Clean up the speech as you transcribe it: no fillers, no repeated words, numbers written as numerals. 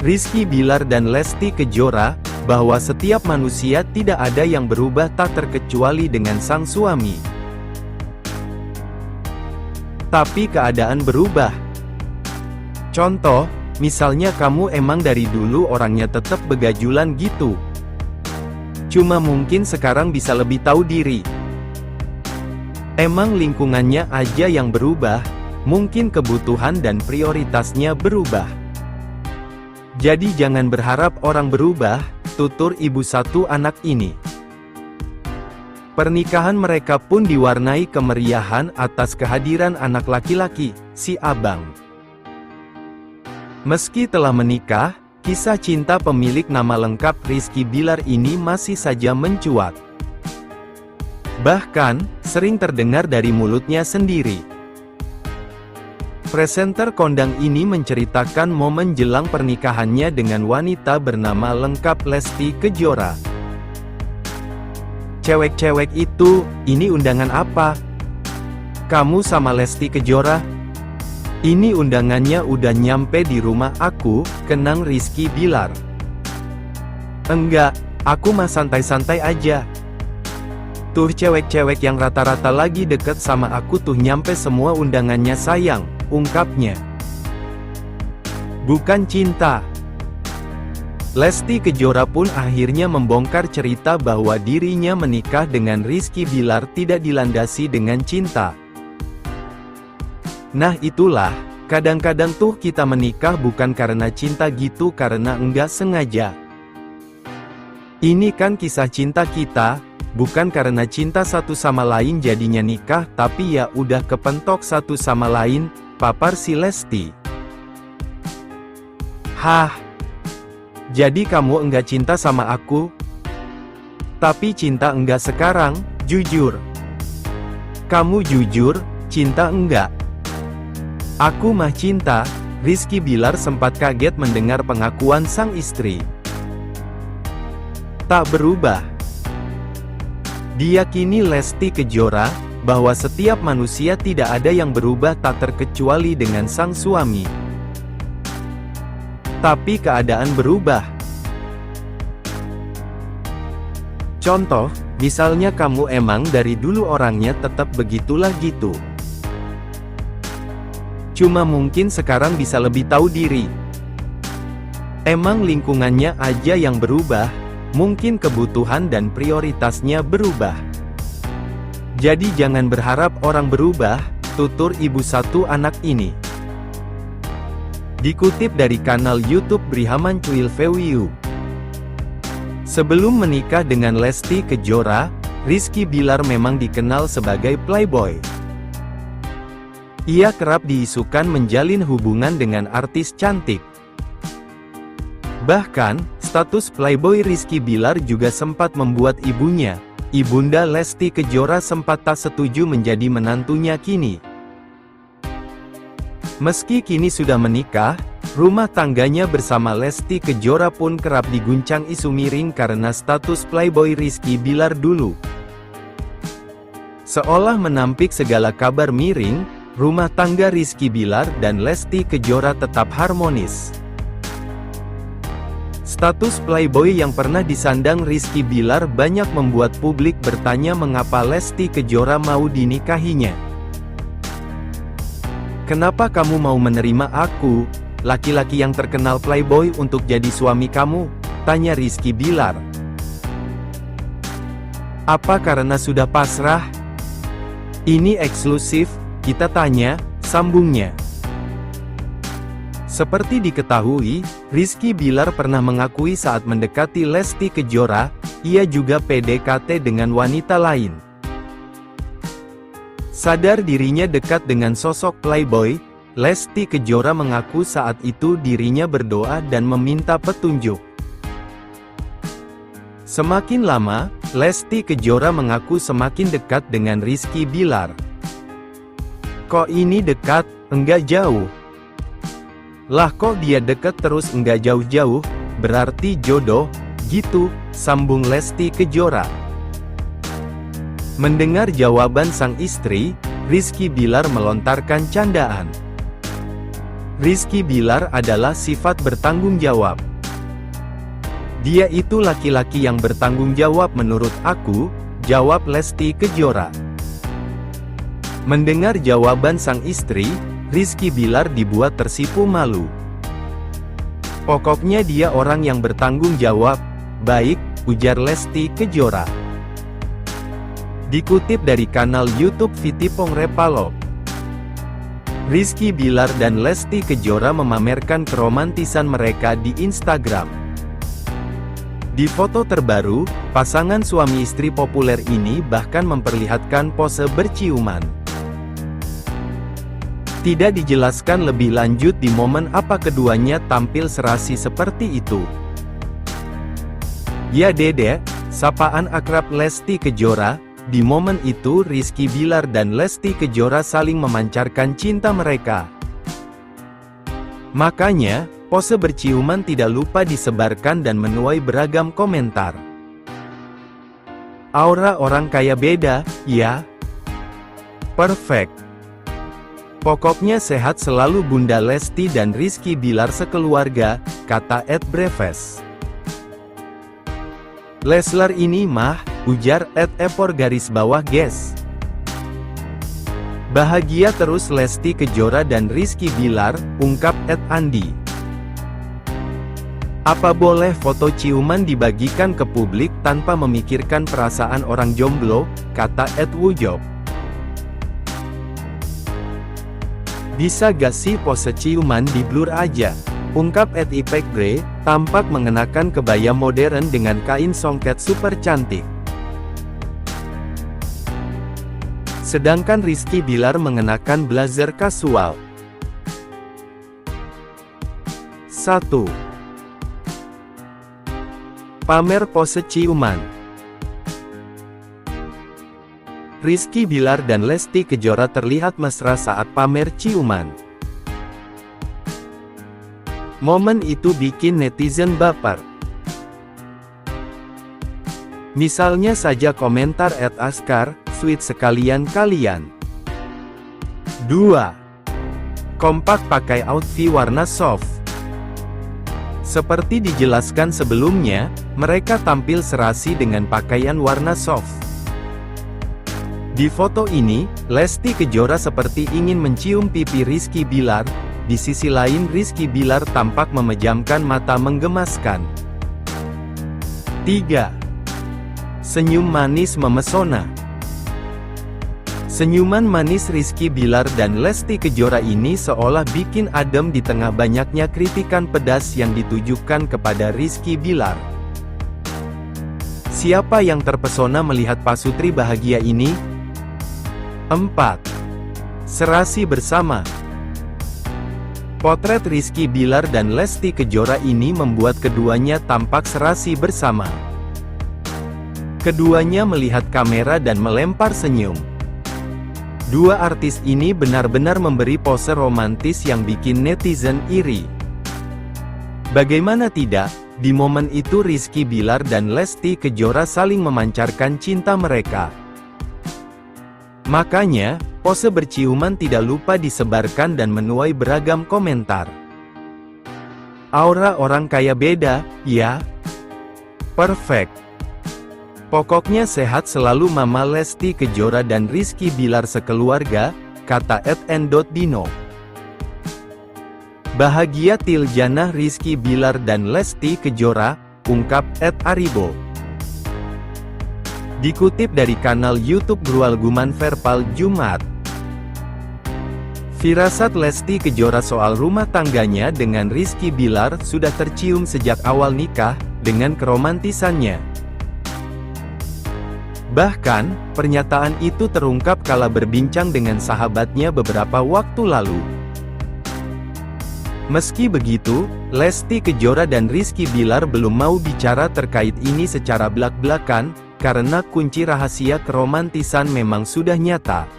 Rizky Bilar dan Lesti Kejora, bahwa setiap manusia tidak ada yang berubah tak terkecuali dengan sang suami. Tapi keadaan berubah. Contoh, misalnya kamu emang dari dulu orangnya tetap begajulan gitu. Cuma mungkin sekarang bisa lebih tahu diri. Emang lingkungannya aja yang berubah, mungkin kebutuhan dan prioritasnya berubah. Jadi jangan berharap orang berubah, tutur ibu satu anak ini. Pernikahan mereka pun diwarnai kemeriahan atas kehadiran anak laki-laki, si Abang. Meski telah menikah, kisah cinta pemilik nama lengkap Rizky Bilar ini masih saja mencuat. Bahkan, sering terdengar dari mulutnya sendiri. Presenter kondang ini menceritakan momen jelang pernikahannya dengan wanita bernama lengkap Lesti Kejora. "Cewek-cewek itu, ini undangan apa? Kamu sama Lesti Kejora? Ini undangannya udah nyampe di rumah aku," kenang Rizky Bilar. "Enggak, aku mah santai-santai aja. Tuh cewek-cewek yang rata-rata lagi deket sama aku tuh nyampe semua undangannya sayang," ungkapnya. Bukan cinta. Lesti Kejora pun akhirnya membongkar cerita bahwa dirinya menikah dengan Rizky Bilar tidak dilandasi dengan cinta. Nah itulah, kadang-kadang tuh kita menikah bukan karena cinta gitu, karena enggak sengaja. Ini kan kisah cinta kita, bukan karena cinta satu sama lain jadinya nikah, tapi ya udah kepentok satu sama lain, papar si Lesti. "Hah? Jadi kamu enggak cinta sama aku? Tapi cinta enggak sekarang, jujur. Kamu jujur, cinta enggak?" "Aku mah cinta." Rizky Bilar sempat kaget mendengar pengakuan sang istri. Tak berubah. Diyakini Lesti Kejora, bahwa setiap manusia tidak ada yang berubah tak terkecuali dengan sang suami. Tapi keadaan berubah. Contoh, misalnya kamu emang dari dulu orangnya tetap begitulah gitu. Cuma mungkin sekarang bisa lebih tahu diri. Emang lingkungannya aja yang berubah, mungkin kebutuhan dan prioritasnya berubah. Jadi jangan berharap orang berubah, tutur ibu satu anak ini. Dikutip dari kanal YouTube Brihaman Cuil Vewiu. Sebelum menikah dengan Lesti Kejora, Rizky Bilar memang dikenal sebagai playboy. Ia kerap diisukan menjalin hubungan dengan artis cantik. Bahkan, status playboy Rizky Bilar juga sempat membuat ibunya, Ibunda Lesti Kejora, sempat tak setuju menjadi menantunya kini. Meski kini sudah menikah, rumah tangganya bersama Lesti Kejora pun kerap diguncang isu miring karena status playboy Rizky Bilar dulu. Seolah menampik segala kabar miring, rumah tangga Rizky Bilar dan Lesti Kejora tetap harmonis. Status playboy yang pernah disandang Rizky Bilar banyak membuat publik bertanya mengapa Lesti Kejora mau dinikahinya. "Kenapa kamu mau menerima aku, laki-laki yang terkenal playboy, untuk jadi suami kamu?" tanya Rizky Bilar. "Apa karena sudah pasrah? Ini eksklusif, kita tanya," sambungnya. Seperti diketahui, Rizky Bilar pernah mengakui saat mendekati Lesti Kejora, ia juga PDKT dengan wanita lain. Sadar dirinya dekat dengan sosok playboy, Lesti Kejora mengaku saat itu dirinya berdoa dan meminta petunjuk. Semakin lama, Lesti Kejora mengaku semakin dekat dengan Rizky Bilar. "Kok ini dekat, enggak jauh? Lah kok dia deket terus enggak jauh-jauh, berarti jodoh, gitu," sambung Lesti Kejora. Mendengar jawaban sang istri, Rizky Bilar melontarkan candaan. Rizky Bilar adalah sifat bertanggung jawab. Dia itu laki-laki yang bertanggung jawab menurut aku, jawab Lesti Kejora. Mendengar jawaban sang istri, Rizky Bilar dibuat tersipu malu. Pokoknya dia orang yang bertanggung jawab. Baik, ujar Lesti Kejora. Dikutip dari kanal YouTube Vitipong Repalog. Rizky Bilar dan Lesti Kejora memamerkan keromantisan mereka di Instagram. Di foto terbaru, pasangan suami istri populer ini bahkan memperlihatkan pose berciuman. Tidak dijelaskan lebih lanjut di momen apa keduanya tampil serasi seperti itu. Ya Dede, sapaan akrab Lesti Kejora. Di momen itu Rizky Bilar dan Lesti Kejora saling memancarkan cinta mereka. Makanya, pose berciuman tidak lupa disebarkan dan menuai beragam komentar. Aura orang kaya beda, ya? Perfect. Pokoknya sehat selalu Bunda Lesti dan Rizky Bilar sekeluarga, kata @breves. Leslar ini mah, ujar @epor_ges. Bahagia terus Lesti Kejora dan Rizky Bilar, ungkap @andi. Apa boleh foto ciuman dibagikan ke publik tanpa memikirkan perasaan orang jomblo, kata @wujob. Bisa gak sih pose ciuman di blur aja? Ungkap @ipekgre, tampak mengenakan kebaya modern dengan kain songket super cantik. Sedangkan Rizky Bilar mengenakan blazer kasual. 1. Pamer pose ciuman. Rizky Bilar dan Lesti Kejora terlihat mesra saat pamer ciuman. Momen itu bikin netizen baper. Misalnya saja komentar @askar, sweet sekalian kalian. 2. Kompak pakai outfit warna soft. Seperti dijelaskan sebelumnya, mereka tampil serasi dengan pakaian warna soft. Di foto ini, Lesti Kejora seperti ingin mencium pipi Rizky Bilar, di sisi lain Rizky Bilar tampak memejamkan mata menggemaskan. 3. Senyum manis memesona. Senyuman manis Rizky Bilar dan Lesti Kejora ini seolah bikin adem di tengah banyaknya kritikan pedas yang ditujukan kepada Rizky Bilar. Siapa yang terpesona melihat pasutri bahagia ini? 4. Serasi bersama. Potret Rizky Bilar dan Lesti Kejora ini membuat keduanya tampak serasi bersama. Keduanya melihat kamera dan melempar senyum. Dua artis ini benar-benar memberi pose romantis yang bikin netizen iri. Bagaimana tidak, di momen itu Rizky Bilar dan Lesti Kejora saling memancarkan cinta mereka. Makanya, pose berciuman tidak lupa disebarkan dan menuai beragam komentar. Aura orang kaya beda, ya? Perfect. Pokoknya sehat selalu Mama Lesti Kejora dan Rizky Bilar sekeluarga, kata @n.dino. Bahagia Tiljana Rizky Bilar dan Lesti Kejora, ungkap @aribo. Dikutip dari kanal YouTube Grual Guman Verpal Jumat. Firasat Lesti Kejora soal rumah tangganya dengan Rizky Bilar sudah tercium sejak awal nikah, dengan keromantisannya. Bahkan, pernyataan itu terungkap kala berbincang dengan sahabatnya beberapa waktu lalu. Meski begitu, Lesti Kejora dan Rizky Bilar belum mau bicara terkait ini secara blak-blakan, karena kunci rahasia keromantisan memang sudah nyata.